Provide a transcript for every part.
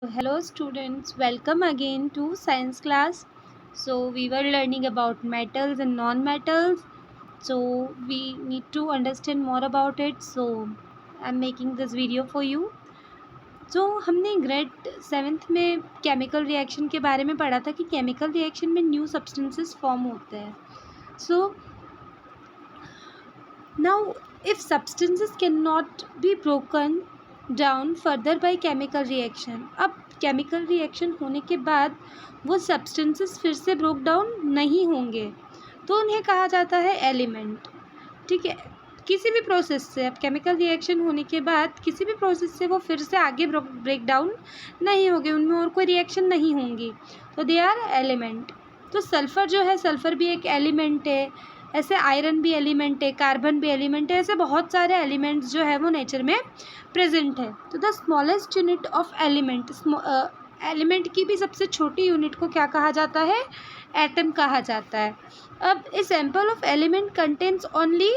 Hello students, welcome again to science class. So we were learning about metals and non-metals. So we need to understand more about it. So I'm making this video for you. So हमने grade 7th में chemical reaction के बारे में पढ़ा था कि chemical reaction में new substances form होते हैं. So now if substances cannot be broken down further by chemical reaction. अब केमिकल रिएक्शन होने के बाद वो सब्सटेंसेस फिर से ब्रोक डाउन नहीं होंगे तो उन्हें कहा जाता है एलिमेंट. ठीक है, किसी भी प्रोसेस से अब केमिकल रिएक्शन होने के बाद किसी भी प्रोसेस से वो फिर से आगे ब्रेक डाउन नहीं होंगे, उनमें और कोई रिएक्शन नहीं होंगी, तो दे आर एलिमेंट. तो सल्फ़र जो है, सल्फ़र भी एक एलिमेंट है. ऐसे आयरन भी एलिमेंट है, कार्बन भी एलिमेंट है. ऐसे बहुत सारे एलिमेंट्स जो है वो नेचर में प्रेजेंट है. तो the smallest unit of element, element की भी सबसे छोटी यूनिट को क्या कहा जाता है? एटम कहा जाता है. अब ए sample of element contains only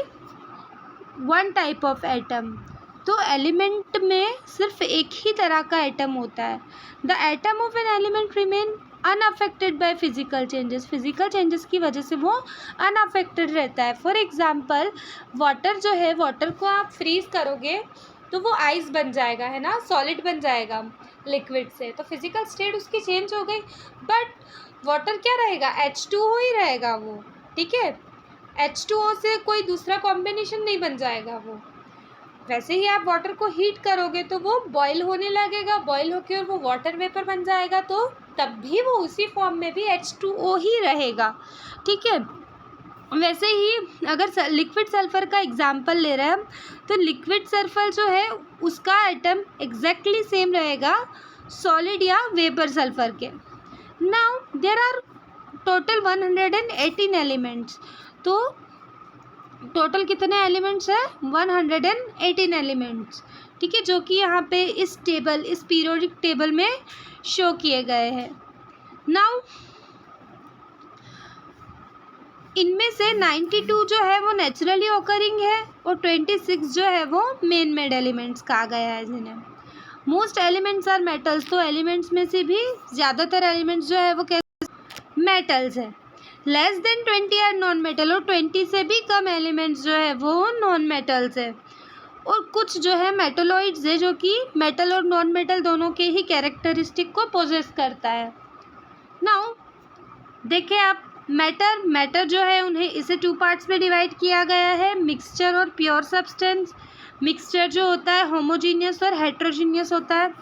one type of atom. तो एलिमेंट में सिर्फ एक ही तरह का एटम होता है. The atom of an element remain unaffected by physical changes. Physical changes की वजह से वो अनअफेक्टेड रहता है. फॉर एग्जांपल वाटर जो है, वाटर को आप फ्रीज करोगे तो वो आइस बन जाएगा, है ना, सॉलिड बन जाएगा लिक्विड से. तो फिजिकल स्टेट उसकी चेंज हो गई, बट वाटर क्या रहेगा? H2O ही रहेगा वो. ठीक है, H2O से कोई दूसरा कॉम्बिनेशन नहीं बन जाएगा वो. वैसे ही आप वाटर को हीट करोगे तो वो बॉयल होने लगेगा, बॉयल होकर और वो वाटर वेपर बन जाएगा, तो तब भी वो उसी फॉर्म में भी H2O ही रहेगा. ठीक है, वैसे ही अगर लिक्विड सल्फ़र का एग्जांपल ले रहे हैं हम, तो लिक्विड सल्फ़र जो है उसका एटम एग्जैक्टली सेम रहेगा सॉलिड या वेपर सल्फ़र के. Now there are total 118 elements. तो टोटल कितने एलिमेंट्स है? 118 एलिमेंट्स. ठीक है, जो कि यहाँ पे इस पीरियोडिक टेबल में शो किए गए हैं. नाउ इनमें से 92 जो है वो नेचुरली ऑकरिंग है और 26 जो है वो मेन मेड एलिमेंट्स कहा गया है जिन्हें. Most elements are metals. तो एलिमेंट्स में से भी ज़्यादातर एलिमेंट्स जो है वो मेटल्स है. Less than 20 are non metal. और 20 से भी कम एलिमेंट्स जो है वो नॉन मेटल्स है. और कुछ जो है मेटलॉइड्स है जो कि मेटल और नॉन मेटल दोनों के ही कैरेक्टरिस्टिक को पोजेस करता है. नाउ देखिए आप, मैटर जो है उन्हें इसे 2 पार्ट्स में डिवाइड किया गया है, मिक्सचर और प्योर सब्सटेंस. मिक्सचर जो होता है होमोजीनियस और हेट्रोजीनियस होता है.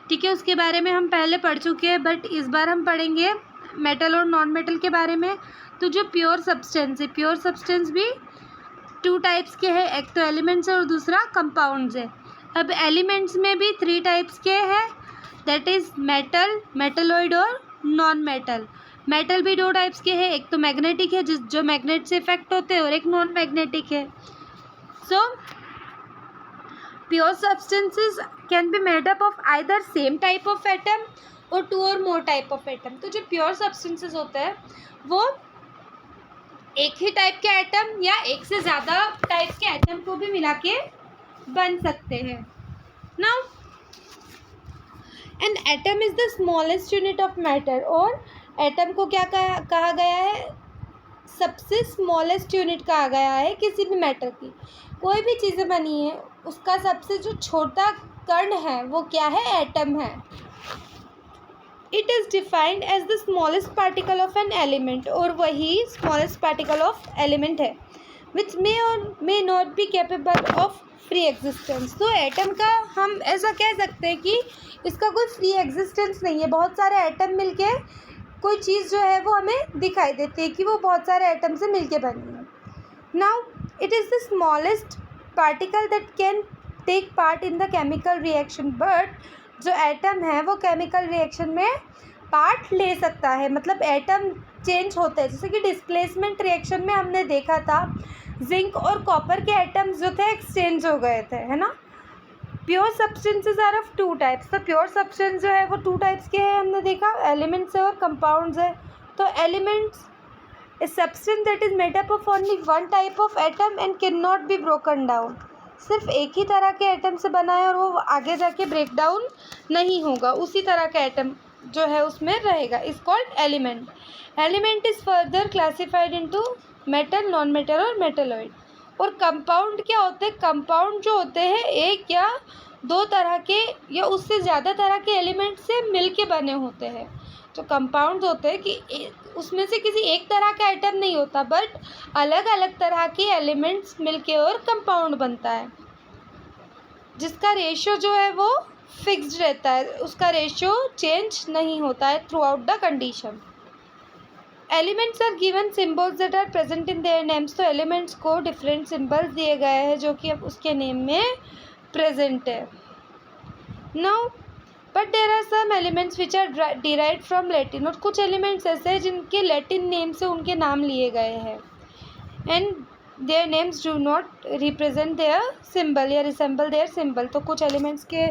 ठीक है, उसके बारे में हम पहले पढ़ चुके हैं, बट इस बार हम पढ़ेंगे मेटल और नॉन मेटल के बारे में. तो जो प्योर सब्सटेंस है, प्योर सब्सटेंस भी 2 टाइप्स के हैं, एक तो एलिमेंट्स है और दूसरा कंपाउंड्स है. अब एलिमेंट्स में भी 3 टाइप्स के हैं, दैट इज़ मेटल, मेटलॉइड और नॉन मेटल. मेटल भी 2 टाइप्स के हैं, एक तो मैग्नेटिक है जो मैग्नेट से इफेक्ट होते हैं, और एक नॉन मैग्नेटिक है. So pure substances can be made up of either same type of atom और 2 और मोर टाइप ऑफ एटम. तो जो प्योर सब्सटेंसेस होते हैं वो एक ही टाइप के एटम या एक से ज़्यादा टाइप के एटम को भी मिला के बन सकते हैं. Now an atom is the smallest unit of matter. और एटम को क्या कहा गया है? सबसे स्मॉलेस्ट यूनिट कहा गया है किसी भी मैटर की. कोई भी चीज़ें बनी है उसका सबसे जो छोटा कण है वो क्या है? एटम है. It is defined as the smallest particle of an element. और वही स्मॉलेस्ट पार्टिकल ऑफ एलिमेंट है विच मे और may not be capable of free existence. तो एटम का हम ऐसा कह सकते हैं कि इसका कोई फ्री एग्जिस्टेंस नहीं है. बहुत सारे एटम मिलके कोई चीज़ जो है वो हमें दिखाई देती है कि वो बहुत सारे एटम से मिलके बनी है. Now it is the smallest particle that can take part in the chemical reaction. But जो एटम है वो केमिकल रिएक्शन में पार्ट ले सकता है. मतलब एटम चेंज होते हैं, जैसे कि डिस्प्लेसमेंट रिएक्शन में हमने देखा था जिंक और कॉपर के एटम्स जो थे एक्सचेंज हो गए थे, है ना. Pure substances are of 2 types. तो प्योर सब्सटेंस जो है वो 2 टाइप्स के हैं, हमने देखा, एलिमेंट्स है और कंपाउंड्स है. तो elements a substance that is made up of only one type of atom and can not be broken down. सिर्फ एक ही तरह के एटम से बना है और वो आगे जाके ब्रेक डाउन नहीं होगा, उसी तरह का एटम जो है उसमें रहेगा, is called element. Element is further classified into metal, non metal और मेटलॉइड. और कंपाउंड क्या होते हैं? कंपाउंड जो होते हैं एक या दो तरह के या उससे ज़्यादा तरह के एलिमेंट से मिलके बने होते हैं. जो कंपाउंड होते हैं कि उसमें से किसी एक तरह का आइटम नहीं होता, बट अलग अलग तरह के एलिमेंट्स मिलके और कंपाउंड बनता है, जिसका रेशियो जो है वो फिक्स्ड रहता है, उसका रेशियो चेंज नहीं होता है throughout the condition. Elements are given symbols that are present in their names. तो एलिमेंट्स को डिफरेंट सिम्बल्स दिए गए हैं जो कि अब उसके नेम में प्रेजेंट है. Now but there are some elements which are derived from Latin. और कुछ एलिमेंट्स ऐसे हैं जिनके लैटिन नेम से उनके नाम लिए गए हैं, and their names do not represent their symbol या रिसेंबल देयर सिंबल. तो कुछ एलिमेंट्स के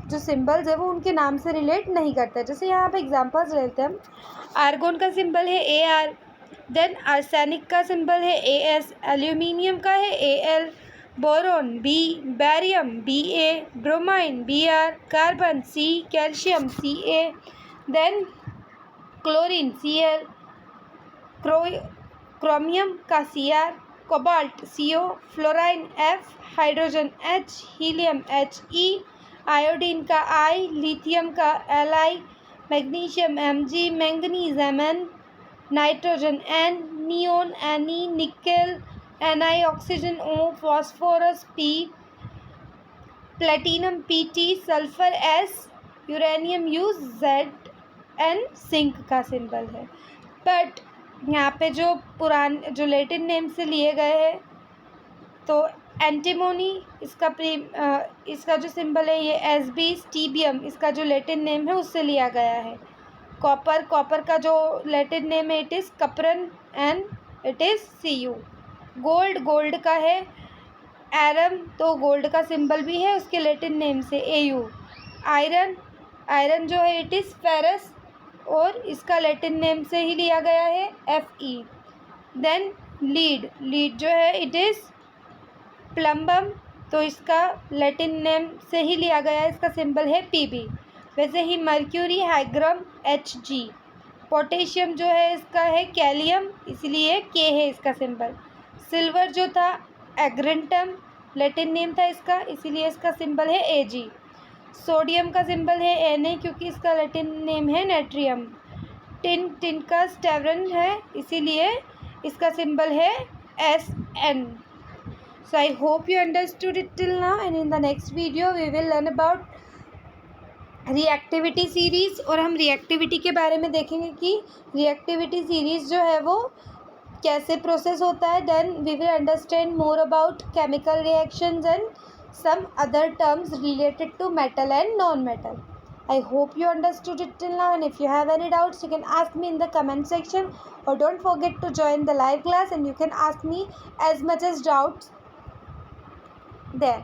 जो सिंबल्स है वो उनके नाम से रिलेट नहीं करते. जैसे यहाँ पे एग्जांपल्स लेते हैं. आर्गोन का सिंबल है AR, देन आर्सेनिक का सिंबल है AS, एल्यूमिनियम का है AL, boron B, barium BA, bromine BR, carbon C, calcium CA, then chlorine CL, chromium का CR, cobalt CO, fluorine F, hydrogen H, helium HE, iodine का I, lithium का Li, magnesium Mg, manganese Mn, nitrogen N, neon Ne, nickel Ni, oxygen O, phosphorus P, platinum Pt, sulphur S, uranium U, Z and zinc का symbol है. But यहाँ पे जो पुराने जो Latin name से लिए गए हैं, तो एंटीमोनी इसका जो सिंबल है ये Sb, स्टीबियम इसका जो लैटिन नेम है उससे लिया गया है. कॉपर का जो लैटिन नेम है it is कपरन and it is Cu. Gold का है एरम, तो गोल्ड का सिंबल भी है उसके लैटिन नेम से Au. आयरन जो है इट इज़ फेरस और इसका लैटिन नेम से ही लिया गया है Fe. देन लीड जो है इट इज़ प्लम्बम, तो इसका लैटिन नेम से ही लिया गया है, इसका सिंबल है Pb. वैसे ही मर्क्यूरी हाइग्रम Hg. पोटेशियम जो है इसका है कैलियम, इसलिए K है इसका सिंबल. सिल्वर जो था एग्रेंटम, लैटिन नेम था इसका, इसीलिए इसका सिंबल है Ag. सोडियम का सिंबल है Na क्योंकि इसका लैटिन नेम है नेट्रियम. टिन का स्टेवरन है, इसीलिए इसका सिंबल है Sn. So I hope you understood it till now, and in the next video we will learn about reactivity series. और हम रिएक्टिविटी के बारे में देखेंगे कि रिएक्टिविटी सीरीज़ जो है वो कैसे प्रोसेस होता है. Then we will understand more about chemical reactions and some other terms related to metal and non-metal. I hope you understood it till now, and if you have any doubts you can ask me in the comment section, or don't forget to join the live class and you can ask me as much as doubts there.